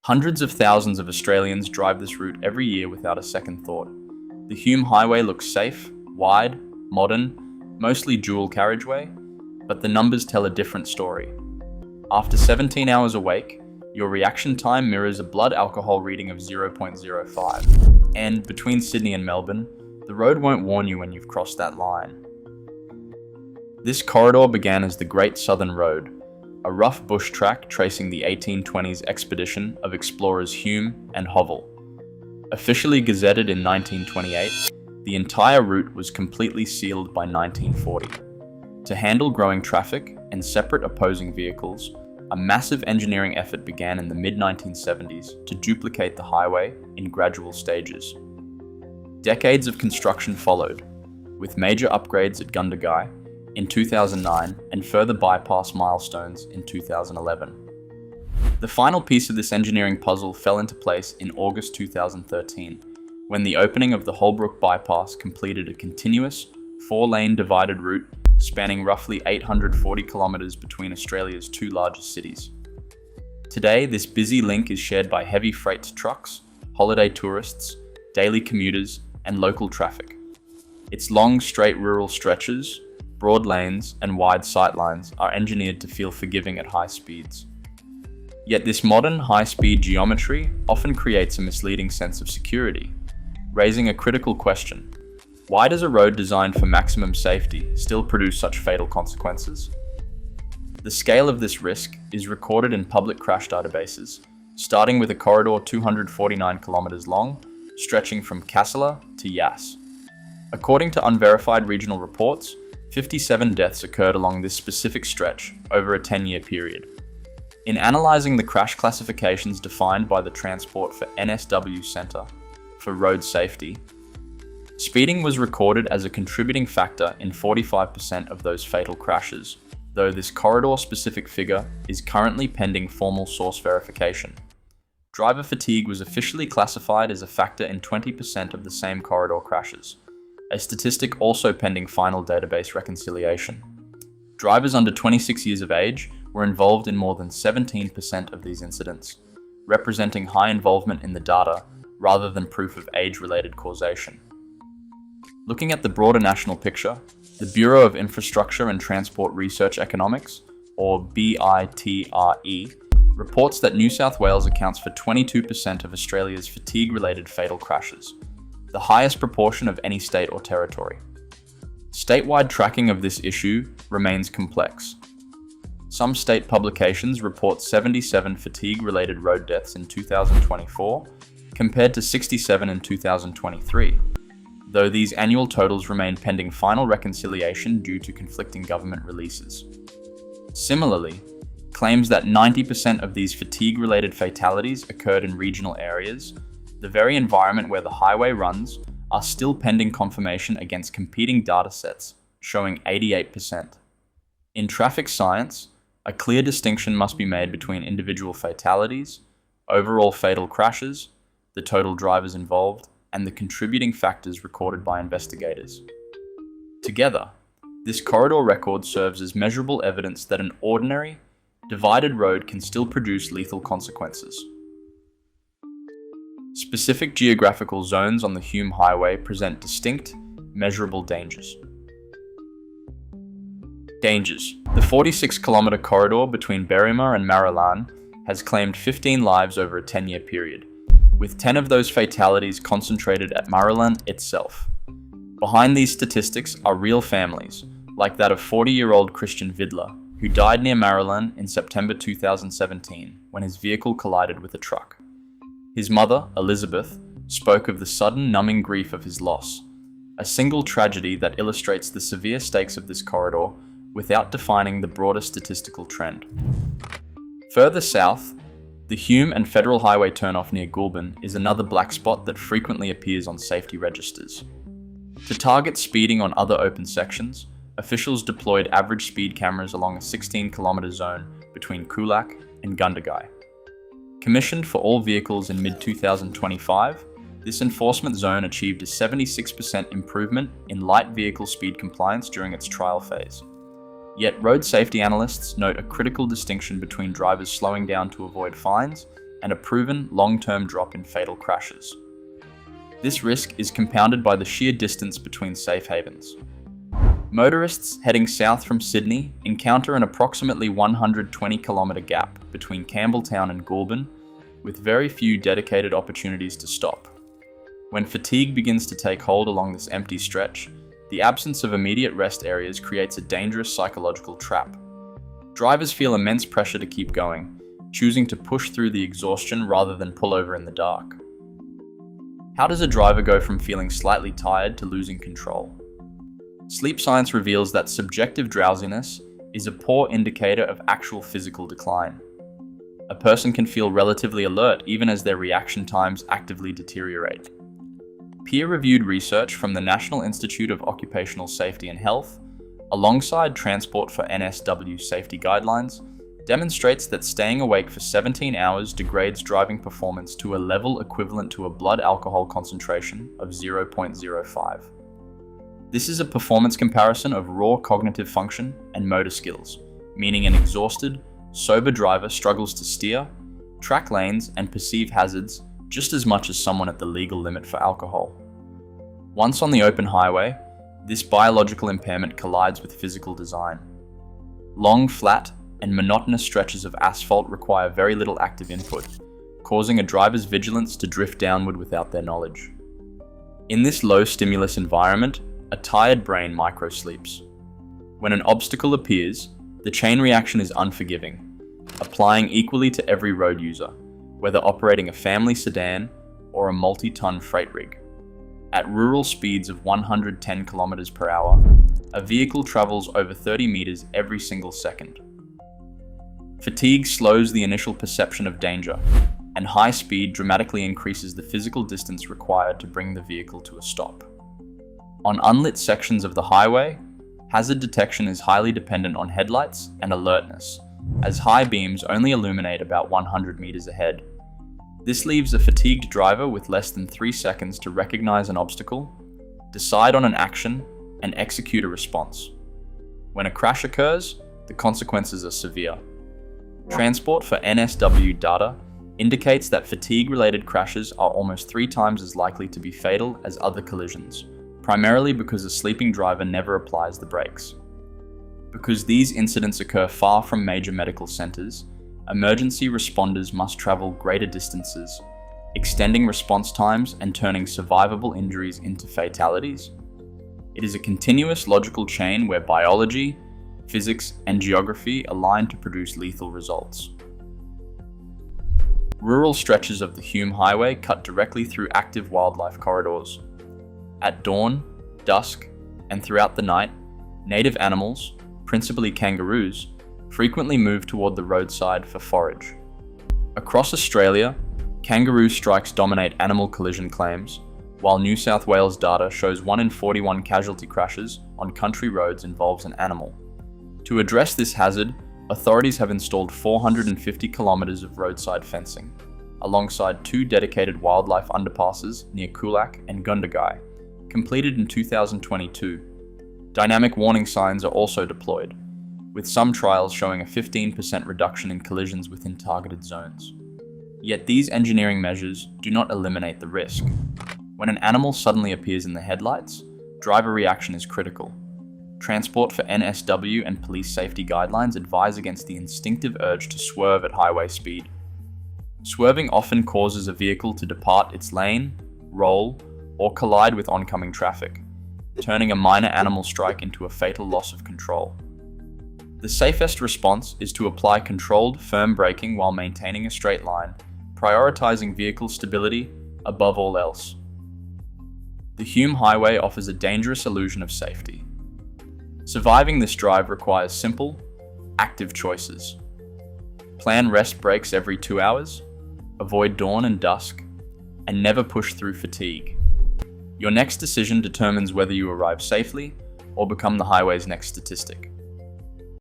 Hundreds of thousands of Australians drive this route every year without a second thought. The Hume Highway looks safe, wide, modern, mostly dual carriageway, but the numbers tell a different story. After 17 hours awake, your reaction time mirrors a blood alcohol reading of 0.05, and between Sydney and Melbourne, the road won't warn you when you've crossed that line. This corridor began as the Great Southern Road, a rough bush track tracing the 1820s expedition of explorers Hume and Hovell. Officially gazetted in 1928, the entire route was completely sealed by 1940. To handle growing traffic and separate opposing vehicles, a massive engineering effort began in the mid-1970s to duplicate the highway in gradual stages. Decades of construction followed, with major upgrades at Gundagai in 2009 and further bypass milestones in 2011. The final piece of this engineering puzzle fell into place in August 2013, when the opening of the Holbrook bypass completed a continuous, 4-lane divided route spanning roughly 840 kilometres between Australia's two largest cities. Today, this busy link is shared by heavy freight trucks, holiday tourists, daily commuters, and local traffic. Its long, straight rural stretches, broad lanes, and wide sightlines are engineered to feel forgiving at high speeds. Yet this modern, high-speed geometry often creates a misleading sense of security, raising a critical question. Why does a road designed for maximum safety still produce such fatal consequences? The scale of this risk is recorded in public crash databases, starting with a corridor 249 kilometres long, stretching from Kassala to Yass. According to unverified regional reports, 57 deaths occurred along this specific stretch over a 10-year period. In analysing the crash classifications defined by the Transport for NSW Centre for Road Safety, speeding was recorded as a contributing factor in 45% of those fatal crashes, though this corridor-specific figure is currently pending formal source verification. Driver fatigue was officially classified as a factor in 20% of the same corridor crashes, a statistic also pending final database reconciliation. Drivers under 26 years of age were involved in more than 17% of these incidents, representing high involvement in the data rather than proof of age-related causation. Looking at the broader national picture, the Bureau of Infrastructure and Transport Research Economics, or BITRE, reports that New South Wales accounts for 22% of Australia's fatigue-related fatal crashes, the highest proportion of any state or territory. Statewide tracking of this issue remains complex. Some state publications report 77 fatigue-related road deaths in 2024, compared to 67 in 2023, though these annual totals remain pending final reconciliation due to conflicting government releases. Similarly, claims that 90% of these fatigue-related fatalities occurred in regional areas, the very environment where the highway runs, are still pending confirmation against competing data sets, showing 88%. In traffic science, a clear distinction must be made between individual fatalities, overall fatal crashes, the total drivers involved, and the contributing factors recorded by investigators. Together, this corridor record serves as measurable evidence that an ordinary, divided road can still produce lethal consequences. Specific geographical zones on the Hume Highway present distinct, measurable dangers. Dangers. The 46-kilometre corridor between Berrima and Marilan has claimed 15 lives over a 10-year period, with 10 of those fatalities concentrated at Marilan itself. Behind these statistics are real families, like that of 40-year-old Christian Vidler, who died near Marilan in September 2017 when his vehicle collided with a truck. His mother, Elizabeth, spoke of the sudden numbing grief of his loss, a single tragedy that illustrates the severe stakes of this corridor without defining the broader statistical trend. Further south, the Hume and Federal Highway turnoff near Goulburn is another black spot that frequently appears on safety registers. To target speeding on other open sections, officials deployed average speed cameras along a 16-kilometre zone between Kulak and Gundagai. Commissioned for all vehicles in mid-2025, this enforcement zone achieved a 76% improvement in light vehicle speed compliance during its trial phase. Yet road safety analysts note a critical distinction between drivers slowing down to avoid fines and a proven long-term drop in fatal crashes. This risk is compounded by the sheer distance between safe havens. Motorists heading south from Sydney encounter an approximately 120-kilometre gap between Campbelltown and Goulburn, with very few dedicated opportunities to stop. When fatigue begins to take hold along this empty stretch, the absence of immediate rest areas creates a dangerous psychological trap. Drivers feel immense pressure to keep going, choosing to push through the exhaustion rather than pull over in the dark. How does a driver go from feeling slightly tired to losing control? Sleep science reveals that subjective drowsiness is a poor indicator of actual physical decline. A person can feel relatively alert even as their reaction times actively deteriorate. Peer-reviewed research from the National Institute of Occupational Safety and Health, alongside Transport for NSW safety guidelines, demonstrates that staying awake for 17 hours degrades driving performance to a level equivalent to a blood alcohol concentration of 0.05. This is a performance comparison of raw cognitive function and motor skills, meaning an exhausted, sober driver struggles to steer, track lanes, and perceive hazards just as much as someone at the legal limit for alcohol. Once on the open highway, this biological impairment collides with physical design. Long, flat, and monotonous stretches of asphalt require very little active input, causing a driver's vigilance to drift downward without their knowledge. In this low-stimulus environment, a tired brain microsleeps. When an obstacle appears, the chain reaction is unforgiving, applying equally to every road user, whether operating a family sedan or a multi-ton freight rig. At rural speeds of 110 km per hour, a vehicle travels over 30 meters every single second. Fatigue slows the initial perception of danger, and high speed dramatically increases the physical distance required to bring the vehicle to a stop. On unlit sections of the highway, hazard detection is highly dependent on headlights and alertness, as high beams only illuminate about 100 meters ahead. This leaves a fatigued driver with less than 3 seconds to recognize an obstacle, decide on an action, and execute a response. When a crash occurs, the consequences are severe. Transport for NSW data indicates that fatigue-related crashes are almost 3 times as likely to be fatal as other collisions, primarily because a sleeping driver never applies the brakes. Because these incidents occur far from major medical centers, emergency responders must travel greater distances, extending response times and turning survivable injuries into fatalities. It is a continuous logical chain where biology, physics, and geography align to produce lethal results. Rural stretches of the Hume Highway cut directly through active wildlife corridors. At dawn, dusk, and throughout the night, native animals, principally kangaroos, frequently move toward the roadside for forage. Across Australia, kangaroo strikes dominate animal collision claims, while New South Wales data shows 1 in 41 casualty crashes on country roads involves an animal. To address this hazard, authorities have installed 450 kilometres of roadside fencing, alongside 2 dedicated wildlife underpasses near Coolac and Gundagai, completed in 2022. Dynamic warning signs are also deployed, with some trials showing a 15% reduction in collisions within targeted zones. Yet these engineering measures do not eliminate the risk. When an animal suddenly appears in the headlights, driver reaction is critical. Transport for NSW and police safety guidelines advise against the instinctive urge to swerve at highway speed. Swerving often causes a vehicle to depart its lane, roll, or collide with oncoming traffic, turning a minor animal strike into a fatal loss of control. The safest response is to apply controlled, firm braking while maintaining a straight line, prioritizing vehicle stability above all else. The Hume Highway offers a dangerous illusion of safety. Surviving this drive requires simple, active choices. Plan rest breaks every 2 hours, avoid dawn and dusk, and never push through fatigue. Your next decision determines whether you arrive safely or become the highway's next statistic.